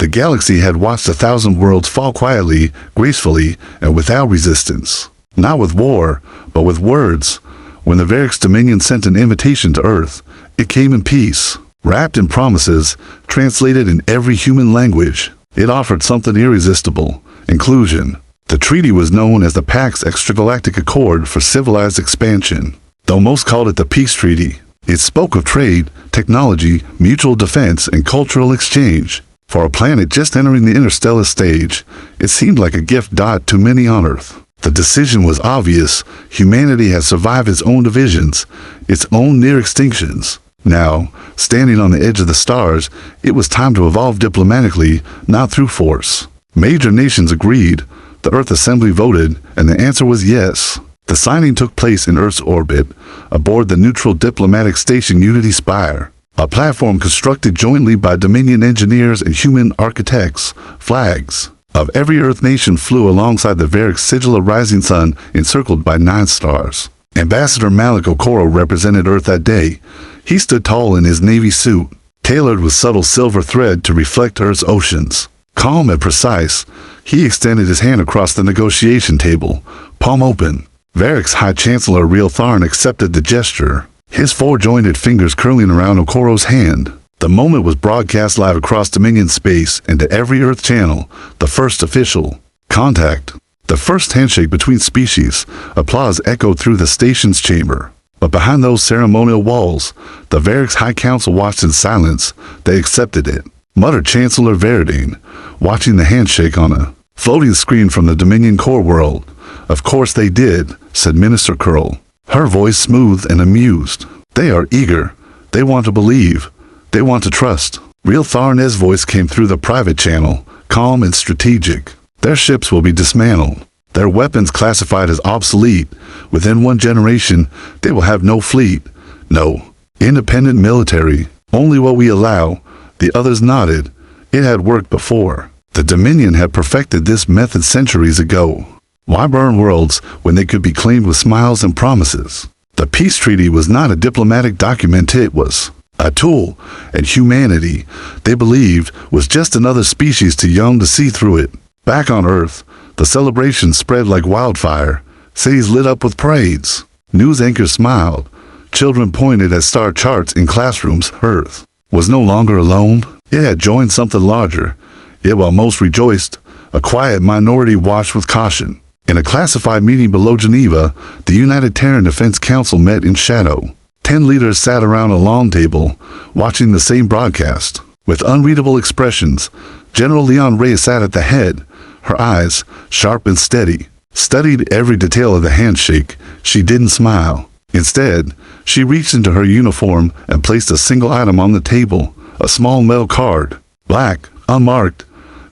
The galaxy had watched 1,000 worlds fall quietly, gracefully, and without resistance. Not with war, but with words. When the Varix Dominion sent an invitation to Earth, it came in peace, wrapped in promises, translated in every human language. It offered something irresistible: inclusion. The treaty was known as the Pax Extragalactic Accord for Civilized Expansion, though most called it the Peace Treaty. It spoke of trade, technology, mutual defense, and cultural exchange. For a planet just entering the interstellar stage, it seemed like a gift to many on Earth. The decision was obvious. Humanity had survived its own divisions, its own near extinctions. Now, standing on the edge of the stars, it was time to evolve diplomatically, not through force. Major nations agreed, the Earth Assembly voted, and the answer was yes. The signing took place in Earth's orbit, aboard the neutral diplomatic station Unity Spire, a platform constructed jointly by Dominion engineers and human architects. Flags of every Earth nation flew alongside the Varix sigil, a rising sun encircled by 9 stars. Ambassador Malik Okoro represented Earth that day. He stood tall in his navy suit, tailored with subtle silver thread to reflect Earth's oceans. Calm and precise, he extended his hand across the negotiation table, palm open. Varix High Chancellor Real Tharn accepted the gesture, his 4 jointed fingers curling around Okoro's hand. The moment was broadcast live across Dominion space and to every Earth channel, the first official contact. The first handshake between species. Applause echoed through the station's chamber. But behind those ceremonial walls, the Varix High Council watched in silence. They accepted it, muttered Chancellor Veridane, watching the handshake on a floating screen from the Dominion core world. Of course they did, said Minister Curl, her voice smooth and amused. They are eager. They want to believe. They want to trust. Real Tharn's voice came through the private channel, calm and strategic. Their ships will be dismantled, their weapons classified as obsolete. Within 1 generation, they will have no fleet, no independent military, only what we allow. The others nodded. It had worked before. The Dominion had perfected this method centuries ago. Why burn worlds when they could be claimed with smiles and promises? The peace treaty was not a diplomatic document, it was a tool, and humanity, they believed, was just another species too young to see through it. Back on Earth, the celebration spread like wildfire. Cities lit up with parades. News anchors smiled. Children pointed at star charts in classrooms. Earth was no longer alone. It had joined something larger. Yet while most rejoiced, a quiet minority watched with caution. In a classified meeting below Geneva, the United Terran Defense Council met in shadow. 10 leaders sat around a long table, watching the same broadcast. With unreadable expressions, General Leon Reyes sat at the head, her eyes, sharp and steady, studied every detail of the handshake. She didn't smile. Instead, she reached into her uniform and placed a single item on the table, a small metal card, black, unmarked,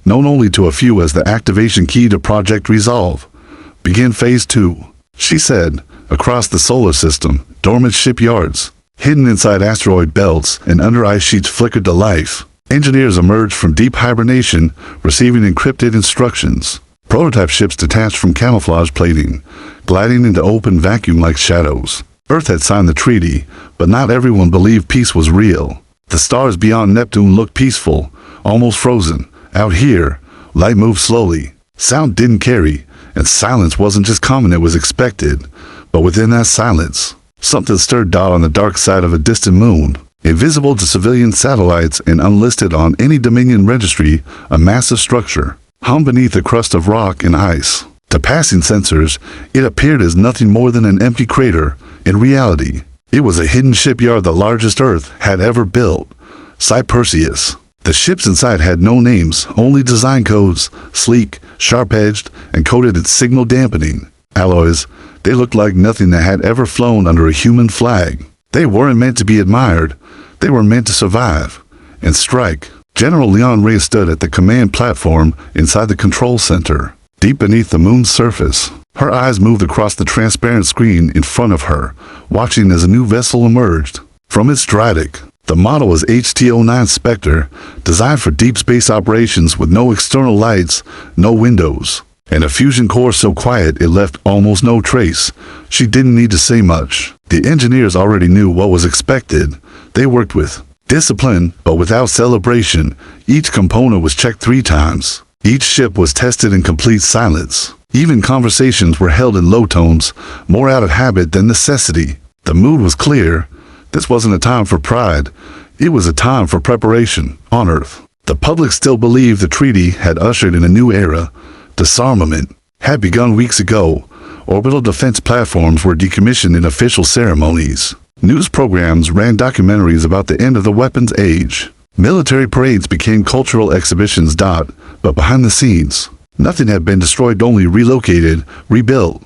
known only to a few as the activation key to Project Resolve. Begin Phase 2, she said. Across the solar system, dormant shipyards, hidden inside asteroid belts and under ice sheets flickered to life. Engineers emerged from deep hibernation, receiving encrypted instructions. Prototype ships detached from camouflage plating, gliding into open vacuum like shadows. Earth had signed the treaty, but not everyone believed peace was real. The stars beyond Neptune looked peaceful, almost frozen. Out here, light moved slowly. Sound didn't carry, and silence wasn't just common, it was expected. But within that silence, something stirred on the dark side of a distant moon. Invisible to civilian satellites and unlisted on any Dominion registry, a massive structure hung beneath a crust of rock and ice. To passing sensors, it appeared as nothing more than an empty crater. In reality, it was a hidden shipyard, the largest Earth had ever built. Perseus. The ships inside had no names, only design codes, sleek, sharp-edged, and coated in signal dampening alloys. They looked like nothing that had ever flown under a human flag. They weren't meant to be admired. They were meant to survive and strike. General Leon Reyes stood at the command platform inside the control center, deep beneath the moon's surface. Her eyes moved across the transparent screen in front of her, watching as a new vessel emerged. From its Dratic, the model was HT-09 Spectre, designed for deep space operations with no external lights, no windows, and a fusion core so quiet it left almost no trace. She didn't need to say much. The engineers already knew what was expected. They worked with Discipline, but without celebration. Each component was checked 3 times. Each ship was tested in complete silence. Even conversations were held in low tones, more out of habit than necessity. The mood was clear. This wasn't a time for pride. It was a time for preparation on Earth. The public still believed the treaty had ushered in a new era. Disarmament had begun weeks ago. Orbital defense platforms were decommissioned in official ceremonies. News programs ran documentaries about the end of the weapons age. Military parades became cultural exhibitions. But behind the scenes, nothing had been destroyed, only relocated, rebuilt.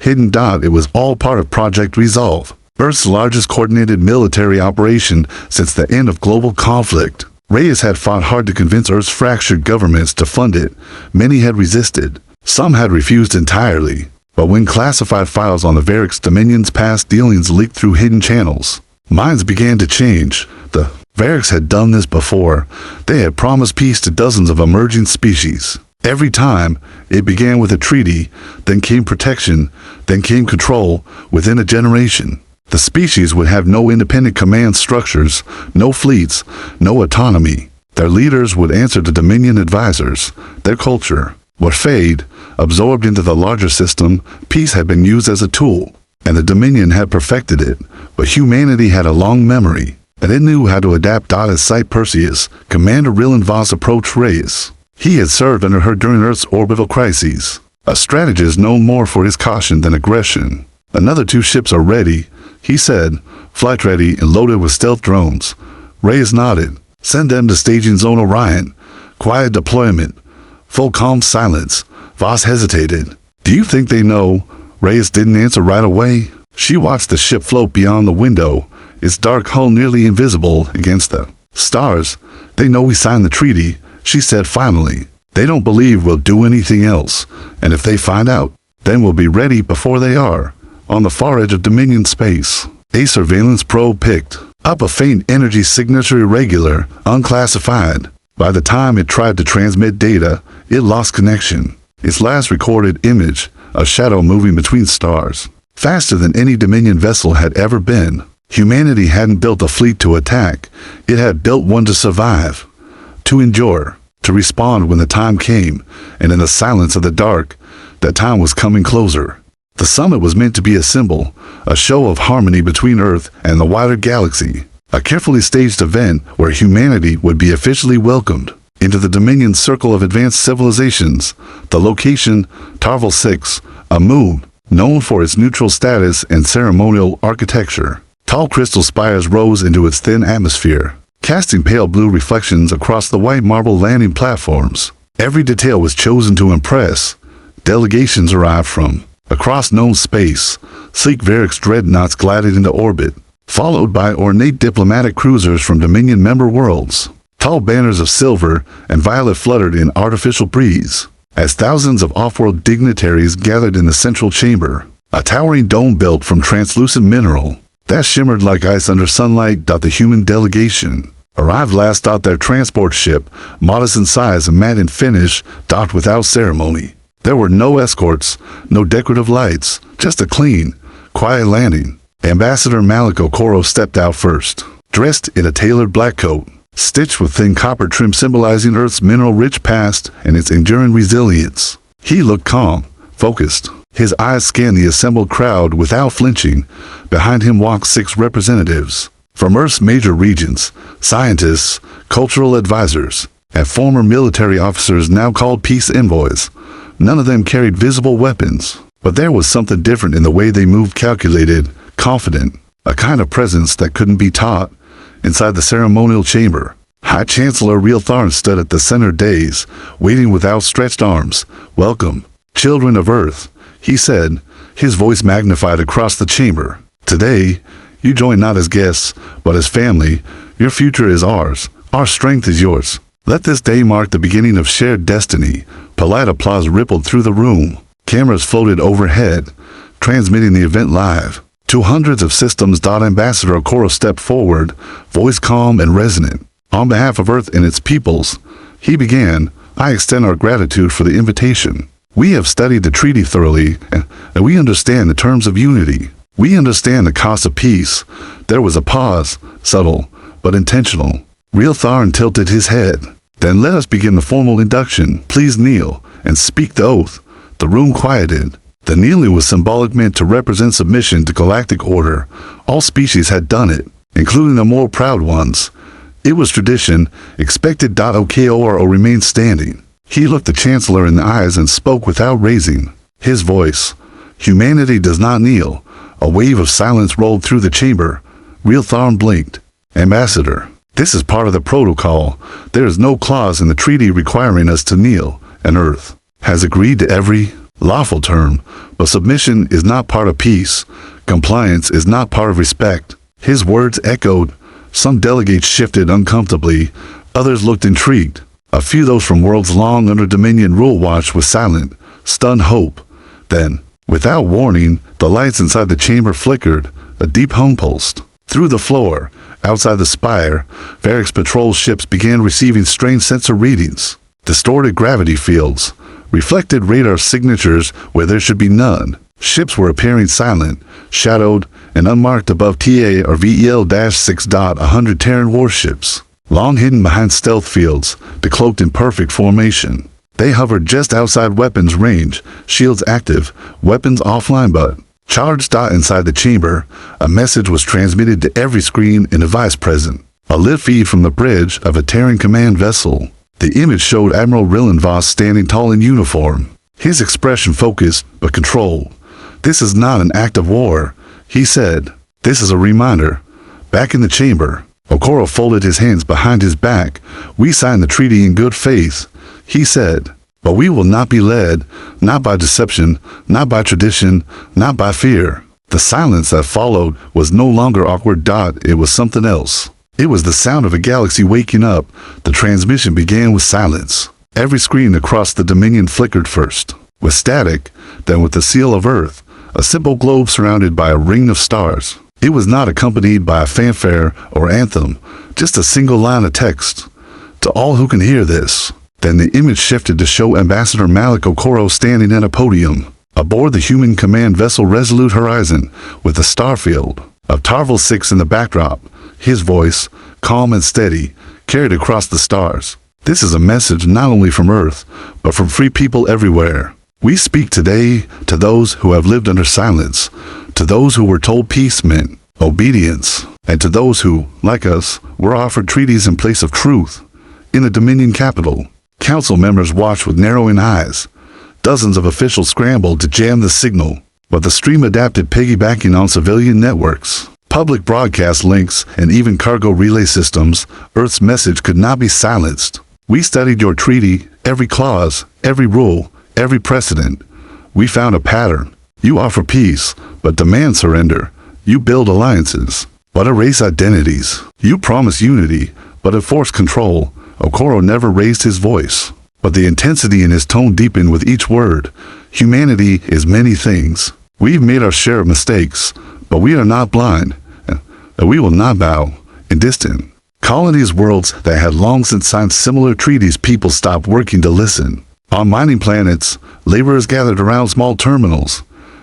Hidden. It was all part of Project Resolve, Earth's largest coordinated military operation since the end of global conflict. Reyes had fought hard to convince Earth's fractured governments to fund it. Many had resisted. Some had refused entirely. But when classified files on the Variks Dominion's past dealings leaked through hidden channels, minds began to change. The Variks had done this before. They had promised peace to dozens of emerging species. Every time, it began with a treaty, then came protection, then came control within a generation. The species would have no independent command structures, no fleets, no autonomy. Their leaders would answer to Dominion advisors. Their culture would fade, absorbed into the larger system. Peace had been used as a tool, and the Dominion had perfected it. But humanity had a long memory, and it knew how to adapt. As Sight Perseus, Commander Rillan Voss approached Reyes. He had served under her during Earth's orbital crises, a strategist known more for his caution than aggression. Another 2 ships are ready, he said, flight ready and loaded with stealth drones. Reyes nodded. Send them to staging zone Orion. Quiet deployment. Full calm silence. Voss hesitated. Do you think they know? Reyes didn't answer right away. She watched the ship float beyond the window, its dark hull nearly invisible against the stars. They know we signed the treaty, she said finally. They don't believe we'll do anything else, and if they find out, then we'll be ready before they are. On the far edge of Dominion space, a surveillance probe picked up a faint energy signature, irregular, unclassified. By the time it tried to transmit data, it lost connection. Its last recorded image, a shadow moving between stars, faster than any Dominion vessel had ever been. Humanity hadn't built a fleet to attack. It had built one to survive, to endure, to respond when the time came. And in the silence of the dark, that time was coming closer. The summit was meant to be a symbol, a show of harmony between Earth and the wider galaxy, a carefully staged event where humanity would be officially welcomed into the Dominion's circle of advanced civilizations. The location, Tarval 6, a moon known for its neutral status and ceremonial architecture. Tall crystal spires rose into its thin atmosphere, casting pale blue reflections across the white marble landing platforms. Every detail was chosen to impress. Delegations arrived from across known space. Sleek Variks dreadnoughts glided into orbit, followed by ornate diplomatic cruisers from Dominion member worlds. Tall banners of silver and violet fluttered in artificial breeze, as thousands of off-world dignitaries gathered in the central chamber, a towering dome built from translucent mineral that shimmered like ice under sunlight. The human delegation arrived last. Their transport ship, modest in size and matte in finish, docked without ceremony. There were no escorts, no decorative lights, just a clean, quiet landing. Ambassador Malik Okoro stepped out first, dressed in a tailored black coat, stitched with thin copper trim symbolizing Earth's mineral-rich past and its enduring resilience. He looked calm, focused. His eyes scanned the assembled crowd without flinching. Behind him walked 6 representatives from Earth's major regions, scientists, cultural advisors, and former military officers now called peace envoys. None of them carried visible weapons, but there was something different in the way they moved, calculated, confident, a kind of presence that couldn't be taught. Inside the ceremonial chamber, High Chancellor Real Tharn stood at the center dais, waiting with outstretched arms. Welcome, children of Earth, he said, his voice magnified across the chamber. Today, you join not as guests, but as family. Your future is ours. Our strength is yours. Let this day mark the beginning of shared destiny. Polite applause rippled through the room. Cameras floated overhead, transmitting the event live to hundreds of systems. Ambassador Okoro stepped forward, voice calm and resonant. On behalf of Earth and its peoples, he began, I extend our gratitude for the invitation. We have studied the treaty thoroughly, and we understand the terms of unity. We understand the cost of peace. There was a pause, subtle, but intentional. Real Tharn tilted his head. Then let us begin the formal induction. Please kneel and speak the oath. The room quieted. The kneeling was symbolic, meant to represent submission to galactic order. All species had done it, including the more proud ones. It was tradition, expected. Okoro remained standing. He looked the Chancellor in the eyes and spoke without raising his voice. Humanity does not kneel. A wave of silence rolled through the chamber. Real Tharn blinked. Ambassador, this is part of the protocol. There is no clause in the treaty requiring us to kneel, and Earth has agreed to every lawful term, but submission is not part of peace. Compliance is not part of respect. His words echoed. Some delegates shifted uncomfortably. Others looked intrigued. A few, those from worlds long under Dominion rule, watched with silent, stunned hope. Then, without warning, the lights inside the chamber flickered. A deep hum pulsed through the floor. Outside the spire, Varric's patrol ships began receiving strange sensor readings. Distorted gravity fields, reflected radar signatures where there should be none. Ships were appearing silent, shadowed, and unmarked above TA or VEL-6. 100 Terran warships, long hidden behind stealth fields, decloaked in perfect formation. They hovered just outside weapons range, shields active, weapons offline but charged. Inside the chamber, a message was transmitted to every screen and device present. A lit feed from the bridge of a Terran command vessel. The image showed Admiral Rillenvoss standing tall in uniform, his expression focused but controlled. This is not an act of war, he said. This is a reminder. Back in the chamber, Okoro folded his hands behind his back. We signed the treaty in good faith, he said. But we will not be led, not by deception, not by tradition, not by fear. The silence that followed was no longer awkward. It was something else. It was the sound of a galaxy waking up. The transmission began with silence. Every screen across the Dominion flickered first with static, then with the seal of Earth, a simple globe surrounded by a ring of stars. It was not accompanied by a fanfare or anthem, just a single line of text. To all who can hear this. Then the image shifted to show Ambassador Malik Okoro standing at a podium aboard the human command vessel Resolute Horizon, with the starfield of Tarval 6 in the backdrop. His voice, calm and steady, carried across the stars. This is a message not only from Earth, but from free people everywhere. We speak today to those who have lived under silence, to those who were told peace meant obedience, and to those who, like us, were offered treaties in place of truth. In the Dominion capital, council members watched with narrowing eyes. Dozens of officials scrambled to jam the signal, but the stream adapted, piggybacking on civilian networks, public broadcast links, and even cargo relay systems. Earth's message could not be silenced. We studied your treaty, every clause, every rule, every precedent. We found a pattern. You offer peace, but demand surrender. You build alliances, but erase identities. You promise unity, but enforce control. Okoro never raised his voice, but the intensity in his tone deepened with each word. Humanity is many things. We've made our share of mistakes, but we are not blind, and we will not bow in distant colonies, worlds that had long since signed similar treaties. People stopped working to listen. On mining planets, laborers gathered around small terminals.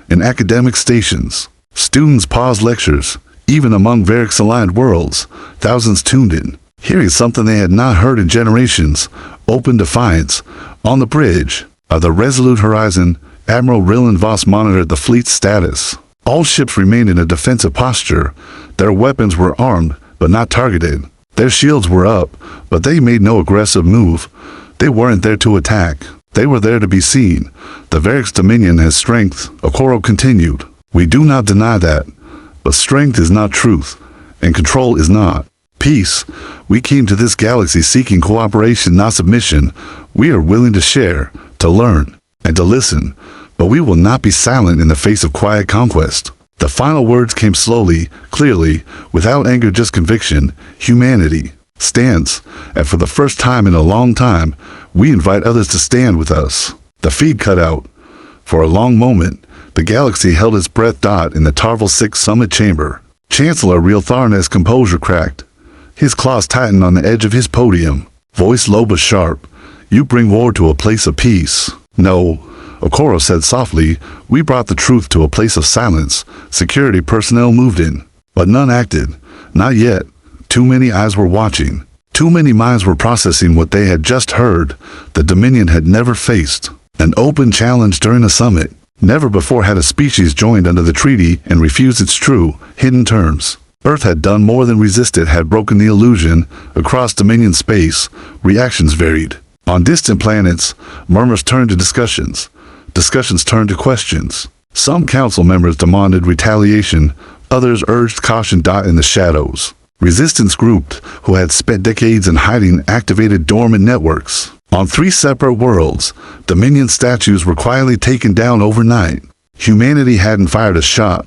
In academic stations, students paused lectures. Even among Varric's aligned worlds, thousands tuned in, hearing something they had not heard in generations. Open defiance. On the bridge of the Resolute Horizon, Admiral Rillenvoss monitored the fleet's status. All ships remained in a defensive posture. Their weapons were armed, but not targeted. Their shields were up, but they made no aggressive move. They weren't there to attack. They were there to be seen. The Varric's Dominion has strength, Okoro continued. We do not deny that, but strength is not truth, and control is not peace. We came to this galaxy seeking cooperation, not submission. We are willing to share, to learn, and to listen, but we will not be silent in the face of quiet conquest. The final words came slowly, clearly, without anger, just conviction. Humanity stands, and for the first time in a long time, we invite others to stand with us. The feed cut out. For a long moment, the galaxy held its breath. In the Tarval 6 summit chamber, Chancellor Real Tharn's composure cracked. His claws tightened on the edge of his podium. Voice low but sharp. You bring war to a place of peace. No, Okoro said softly. We brought the truth to a place of silence. Security personnel moved in, but none acted. Not yet. Too many eyes were watching. Too many minds were processing what they had just heard. The Dominion had never faced an open challenge during a summit. Never before had a species joined under the treaty and refused its true, hidden terms. Earth had done more than resist it, had broken the illusion. Across Dominion space, reactions varied. On distant planets, murmurs turned to discussions. Discussions turned to questions. Some council members demanded retaliation. Others urged caution. In the shadows, resistance groups who had spent decades in hiding activated dormant networks. On 3 separate worlds, Dominion statues were quietly taken down overnight. Humanity hadn't fired a shot,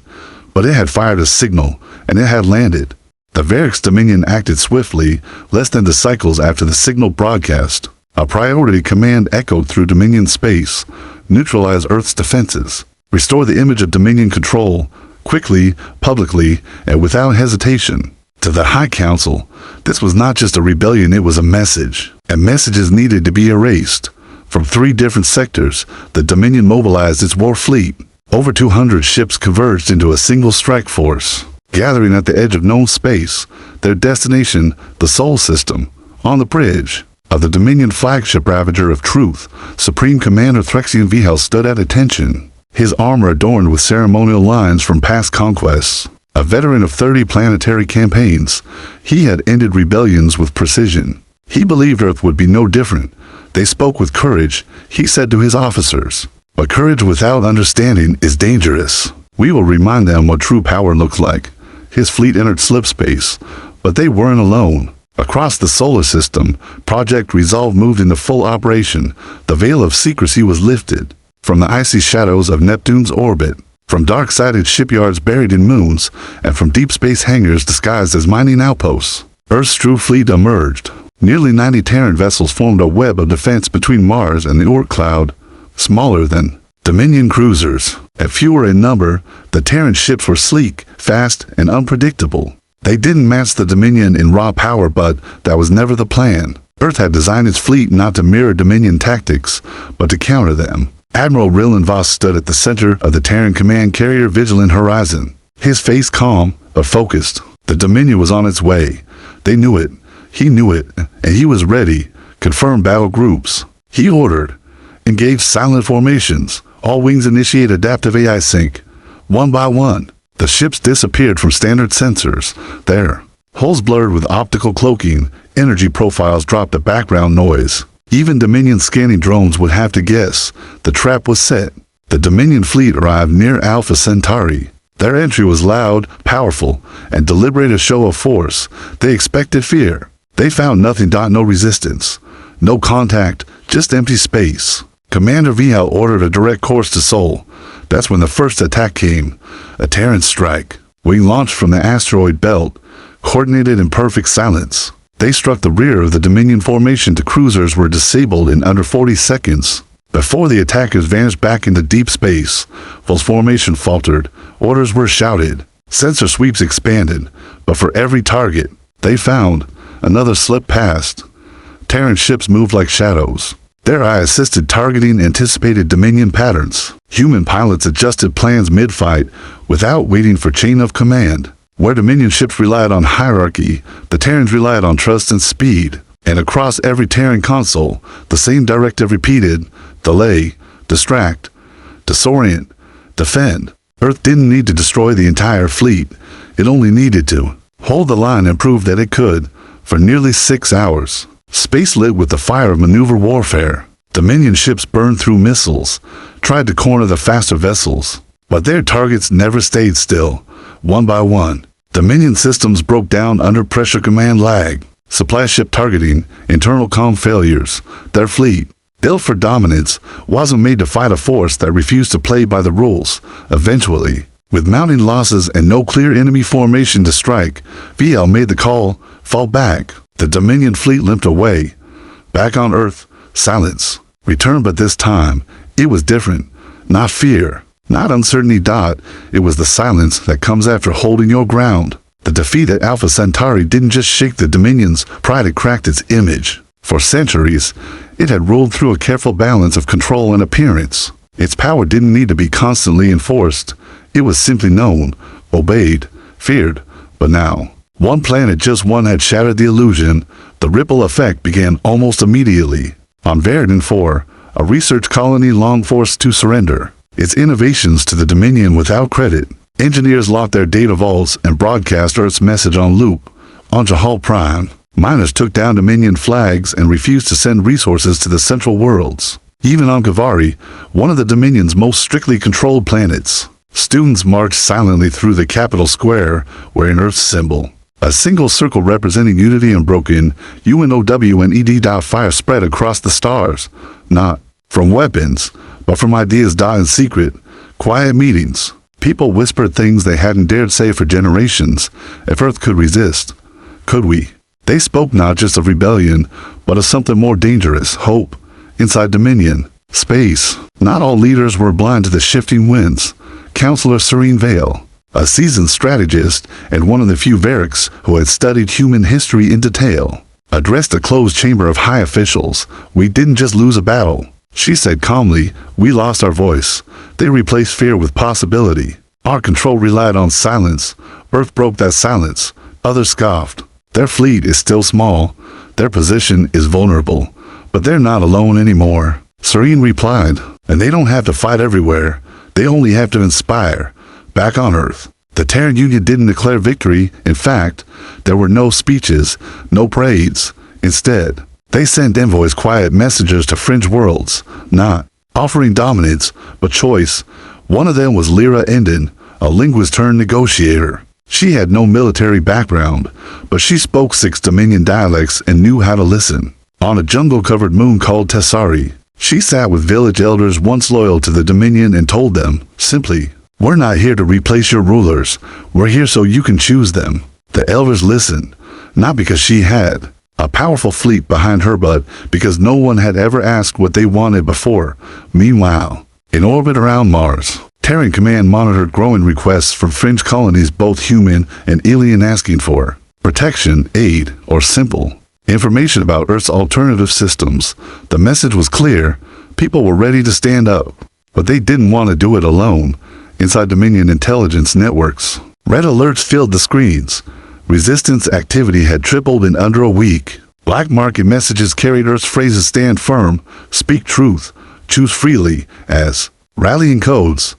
but it had fired a signal, and it had landed. The Varix Dominion acted swiftly, less than the cycles after the signal broadcast. A priority command echoed through Dominion space. Neutralize Earth's defenses. Restore the image of Dominion control, quickly, publicly, and without hesitation. To the High Council, this was not just a rebellion, it was a message. And messages needed to be erased. From 3 different sectors, the Dominion mobilized its war fleet. Over 200 ships converged into a single strike force, gathering at the edge of known space. Their destination, the Sol System. On the bridge of the Dominion flagship Ravager of Truth, Supreme Commander Threxian Vihel stood at attention, his armor adorned with ceremonial lines from past conquests. A veteran of 30 planetary campaigns, he had ended rebellions with precision. He believed Earth would be no different. They spoke with courage, he said to his officers. But courage without understanding is dangerous. We will remind them what true power looks like. His fleet entered slipspace, but they weren't alone. Across the solar system, Project Resolve moved into full operation. The veil of secrecy was lifted. From the icy shadows of Neptune's orbit, from dark-sided shipyards buried in moons, and from deep space hangars disguised as mining outposts, Earth's true fleet emerged. Nearly 90 Terran vessels formed a web of defense between Mars and the Orc cloud. Smaller than Dominion cruisers, and fewer in number, the Terran ships were sleek, fast, and unpredictable. They didn't match the Dominion in raw power, but that was never the plan. Earth had designed its fleet not to mirror Dominion tactics, but to counter them. Admiral Rillan Voss stood at the center of the Terran command carrier Vigilant Horizon, his face calm but focused. The Dominion was on its way. They knew it. He knew it, and he was ready. Confirm battle groups. He ordered. Engage silent formations. All wings initiate adaptive AI sync. One by one, the ships disappeared from standard sensors. Their hulls blurred with optical cloaking. Energy profiles dropped the background noise. Even Dominion scanning drones would have to guess. The trap was set. The Dominion fleet arrived near Alpha Centauri. Their entry was loud, powerful, and deliberate, a show of force. They expected fear. They found nothing. No resistance. No contact, just empty space. Commander Vihel ordered a direct course to Sol. That's when the first attack came. A Terran strike. Wing launched from the asteroid belt, coordinated in perfect silence. They struck the rear of the Dominion formation. The cruisers were disabled in under 40 seconds. Before the attackers vanished back into deep space, Vol's formation faltered. Orders were shouted. Sensor sweeps expanded. But for every target they found, another slipped past. Terran ships moved like shadows. Their AI-assisted targeting anticipated Dominion patterns. Human pilots adjusted plans mid-fight without waiting for chain of command. Where Dominion ships relied on hierarchy, the Terrans relied on trust and speed. And across every Terran console, the same directive repeated: delay, distract, disorient, defend. Earth didn't need to destroy the entire fleet. It only needed to hold the line and prove that it could. For nearly 6 hours, space lit with the fire of maneuver warfare. Dominion ships burned through missiles, tried to corner the faster vessels, but their targets never stayed still. One by one, Dominion systems broke down under pressure, command lag, supply ship targeting, internal comm failures. Their fleet, built for dominance, wasn't made to fight a force that refused to play by the rules. Eventually, with mounting losses and no clear enemy formation to strike, VL made the call: fall back. The Dominion fleet limped away. Back on Earth, silence returned, but this time, it was different. Not fear, not uncertainty. It was the silence that comes after holding your ground. The defeat at Alpha Centauri didn't just shake the Dominion's pride, it cracked its image. For centuries, it had ruled through a careful balance of control and appearance. Its power didn't need to be constantly enforced. It was simply known, obeyed, feared. But now, One planet, just one, had shattered the illusion. The ripple effect began almost immediately. On Veridan 4, a research colony long forced to surrender its innovations to the Dominion without credit. Engineers locked their data vaults and broadcast Earth's message on loop. On Jahal Prime, miners took down Dominion flags and refused to send resources to the central worlds. Even on Kavari, one of the Dominion's most strictly controlled planets, students marched silently through the capital square wearing Earth's symbol. A single circle representing unity unbroken, UNOW and ED. Fire spread across the stars, not from weapons, but from ideas. In secret, quiet meetings, people whispered things they hadn't dared say for generations. If Earth could resist, could we? They spoke not just of rebellion, but of something more dangerous, hope. Inside Dominion, space, not all leaders were blind to the shifting winds. Counselor Serene Vale, a seasoned strategist and one of the few Variks who had studied human history in detail, addressed a closed chamber of high officials. We didn't just lose a battle, she said calmly. We lost our voice. They replaced fear with possibility. Our control relied on silence. Earth broke that silence. Others scoffed. Their fleet is still small. Their position is vulnerable. But they're not alone anymore, Serene replied. And they don't have to fight everywhere. They only have to inspire. Back on Earth, the Terran Union didn't declare victory. In fact, there were no speeches, no parades. Instead, they sent envoys, quiet messengers to fringe worlds, not offering dominance, but choice. One of them was Lyra Endon, a linguist turned negotiator. She had no military background, but she spoke 6 Dominion dialects and knew how to listen. On a jungle-covered moon called Tessari, she sat with village elders once loyal to the Dominion and told them, simply, we're not here to replace your rulers. We're here so you can choose them. The elders listened, not because she had a powerful fleet behind her, but because no one had ever asked what they wanted before. Meanwhile, in orbit around Mars, Terran Command monitored growing requests from fringe colonies, both human and alien, asking for protection, aid, or simple information about Earth's alternative systems. The message was clear. People were ready to stand up, but they didn't want to do it alone. Inside Dominion intelligence networks, red alerts filled the screens. Resistance activity had tripled in under a week. Black market messages carried Earth's phrases: stand firm, speak truth, choose freely, as rallying codes.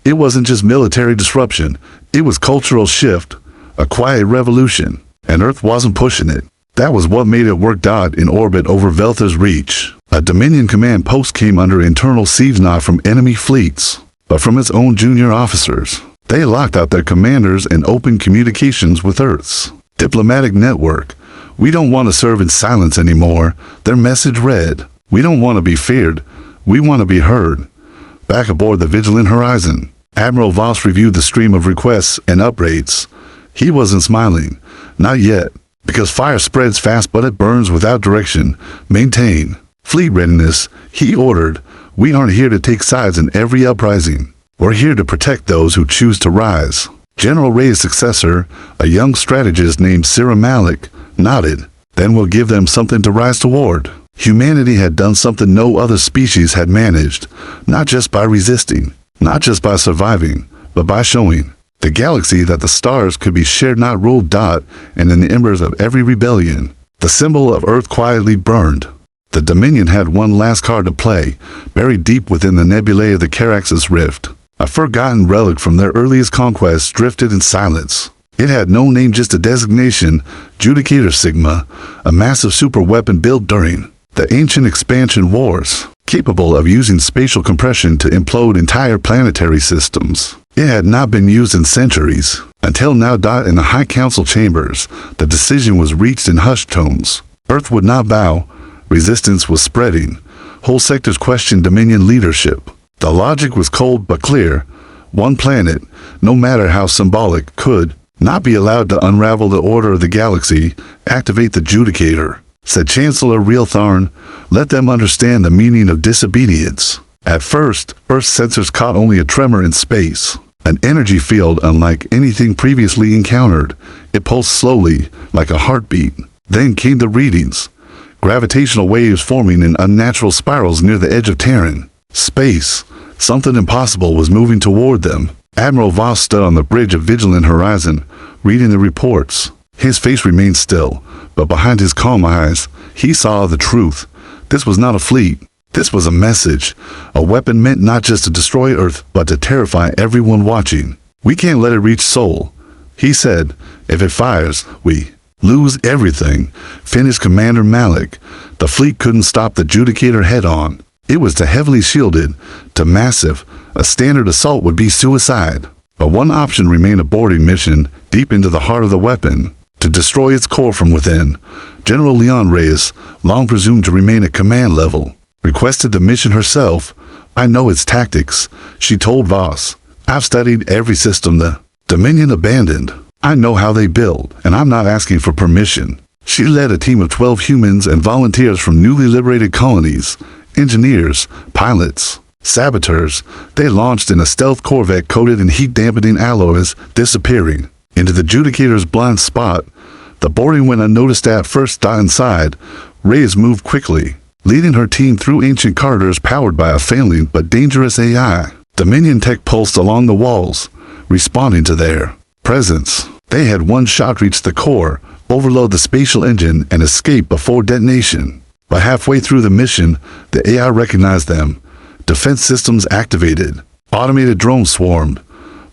It wasn't just military disruption, it was cultural shift, a quiet revolution, and Earth wasn't pushing it. That was what made it work. In orbit over Veltha's reach, a Dominion command post came under internal siege, not from enemy fleets, but from its own junior officers. They locked out their commanders and opened communications with Earth's diplomatic network. We don't want to serve in silence anymore, their message read. We don't want to be feared, we want to be heard. Back aboard the Vigilant Horizon, Admiral Voss reviewed the stream of requests and upgrades. He wasn't smiling. Not yet, because fire spreads fast but it burns without direction. Maintain fleet readiness, he ordered. We aren't here to take sides in every uprising. We're here to protect those who choose to rise. General Ray's successor, a young strategist named Sira Malik, nodded. Then we'll give them something to rise toward. Humanity had done something no other species had managed, not just by resisting, not just by surviving, but by showing the galaxy that the stars could be shared, not ruled. And in the embers of every rebellion, the symbol of Earth quietly burned. The Dominion had one last card to play, buried deep within the nebulae of the Caraxes Rift. A forgotten relic from their earliest conquests drifted in silence. It had no name, just a designation, Judicator Sigma, a massive super weapon built during the ancient expansion wars, capable of using spatial compression to implode entire planetary systems. It had not been used in centuries, until now. In the High Council chambers, the decision was reached in hushed tones. Earth would not bow. Resistance was spreading. Whole sectors questioned Dominion leadership. The logic was cold but clear. One planet, no matter how symbolic, could not be allowed to unravel the order of the galaxy. Activate the Judicator, said Chancellor Realtharn. Let them understand the meaning of disobedience. At first, Earth's sensors caught only a tremor in space, an energy field unlike anything previously encountered. It pulsed slowly, like a heartbeat. Then came the readings. Gravitational waves forming in unnatural spirals near the edge of Terran space. Something impossible was moving toward them. Admiral Voss stood on the bridge of Vigilant Horizon, reading the reports. His face remained still, but behind his calm eyes, he saw the truth. This was not a fleet. This was a message, a weapon meant not just to destroy Earth, but to terrify everyone watching. We can't let it reach Sol, he said. If it fires, we lose everything, finished Commander Malik. The fleet couldn't stop the Judicator head-on. It was too heavily shielded, too massive. A standard assault would be suicide. But one option remained: a boarding mission deep into the heart of the weapon, to destroy its core from within. General Leon Reyes, long presumed to remain at command level, requested the mission herself. I know its tactics, she told Voss. I've studied every system the Dominion abandoned. I know how they build, and I'm not asking for permission. She led a team of 12 humans and volunteers from newly liberated colonies, engineers, pilots, saboteurs. They launched in a stealth corvette coated in heat-dampening alloys, disappearing into the Judicator's blind spot. The boarding went unnoticed at first. Inside, Reyes moved quickly, leading her team through ancient corridors powered by a failing but dangerous AI. Dominion tech pulsed along the walls, responding to their presence. They had one shot reach the core, overload the spatial engine, and escape before detonation. But halfway through the mission, the AI recognized them. Defense systems activated. Automated drones swarmed.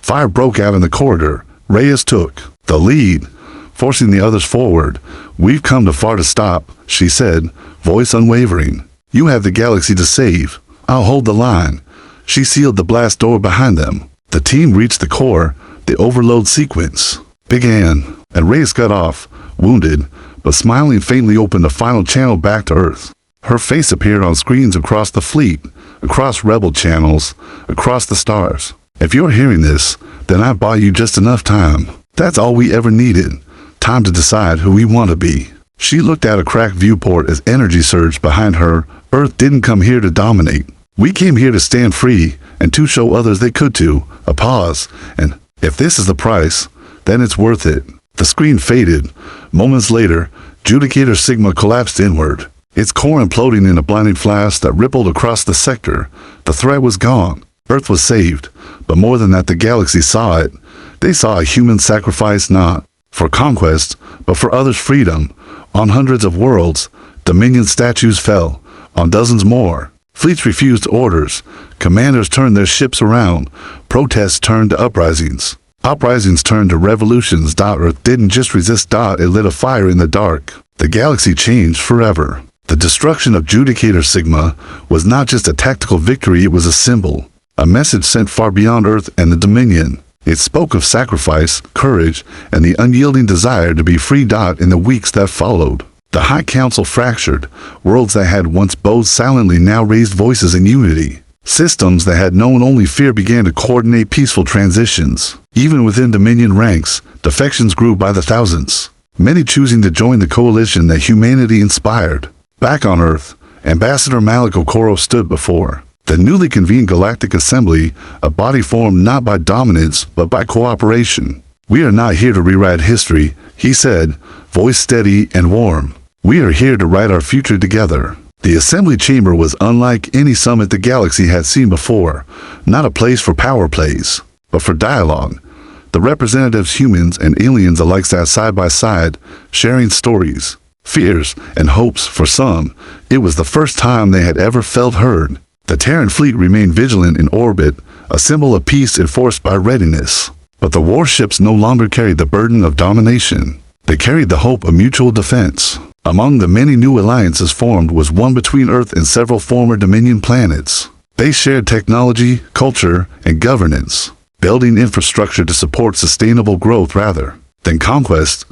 Fire broke out in the corridor. Reyes took the lead, forcing the others forward. We've come too far to stop, she said, voice unwavering. You have the galaxy to save. I'll hold the line. She sealed the blast door behind them. The team reached the core. The overload sequence began, and Reyes got off, wounded, but smiling faintly, opened the final channel back to Earth. Her face appeared on screens across the fleet, across rebel channels, across the stars. If you're hearing this, then I bought you just enough time. That's all we ever needed. Time to decide who we want to be. She looked out a cracked viewport as energy surged behind her. Earth didn't come here to dominate. We came here to stand free, and to show others they could too. A pause, and if this is the price, then it's worth it. The screen faded. Moments later, Judicator Sigma collapsed inward, its core imploding in a blinding flash that rippled across the sector. The threat was gone. Earth was saved. But more than that, the galaxy saw it. They saw a human sacrifice, not for conquest, but for others' freedom. On hundreds of worlds, Dominion statues fell. On dozens more, fleets refused orders. Commanders turned their ships around. Protests turned to uprisings. Uprisings turned to revolutions. Earth didn't just resist. It lit a fire in the dark. The galaxy changed forever. The destruction of Judicator Sigma was not just a tactical victory, it was a symbol. A message sent far beyond Earth and the Dominion. It spoke of sacrifice, courage, and the unyielding desire to be free. In the weeks that followed, the High Council fractured. Worlds that had once bowed silently now raised voices in unity. Systems that had known only fear began to coordinate peaceful transitions. Even within Dominion ranks, defections grew by the thousands, many choosing to join the coalition that humanity inspired. Back on Earth, Ambassador Malik Okoro stood before the newly convened Galactic Assembly, a body formed not by dominance but by cooperation. We are not here to rewrite history, he said, voice steady and warm. We are here to write our future together. The assembly chamber was unlike any summit the galaxy had seen before, not a place for power plays, but for dialogue. The representatives, humans and aliens alike, sat side by side, sharing stories, fears, and hopes. For some, it was the first time they had ever felt heard. The Terran fleet remained vigilant in orbit, a symbol of peace enforced by readiness. But the warships no longer carried the burden of domination. They carried the hope of mutual defense. Among the many new alliances formed was one between Earth and several former Dominion planets. They shared technology, culture, and governance, building infrastructure to support sustainable growth rather than conquest.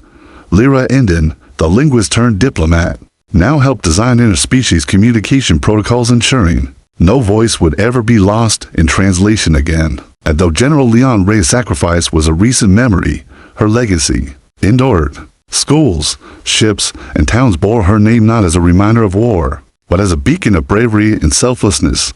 Lyra Enden, the linguist turned diplomat, now helped design interspecies communication protocols, ensuring no voice would ever be lost in translation again. And though General Leon Rey's sacrifice was a recent memory, her legacy endured. Schools, ships, and towns bore her name not as a reminder of war, but as a beacon of bravery and selflessness.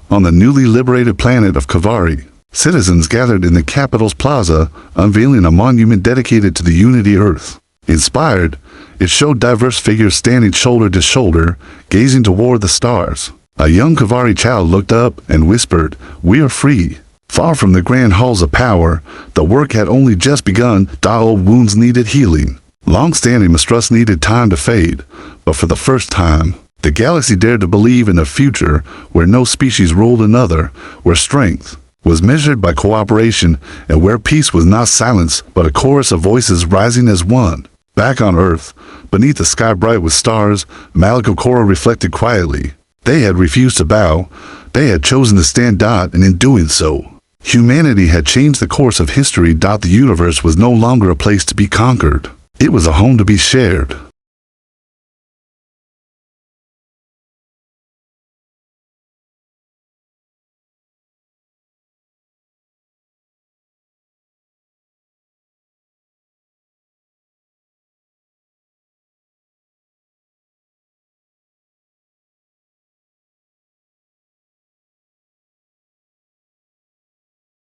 On the newly liberated planet of Kavari, citizens gathered in the capital's plaza, unveiling a monument dedicated to the Unity Earth. Inspired, it showed diverse figures standing shoulder to shoulder, gazing toward the stars. A young Kavari child looked up and whispered, "We are free." Far from the grand halls of power, the work had only just begun. Old wounds needed healing. Long-standing mistrust needed time to fade, but for the first time, the galaxy dared to believe in a future where no species ruled another, where strength was measured by cooperation, and where peace was not silence but a chorus of voices rising as one. Back on Earth, beneath a sky bright with stars, Malachokora reflected quietly. They had refused to bow. They had chosen to stand, and in doing so, humanity had changed the course of history. The universe was no longer a place to be conquered. It was a home to be shared.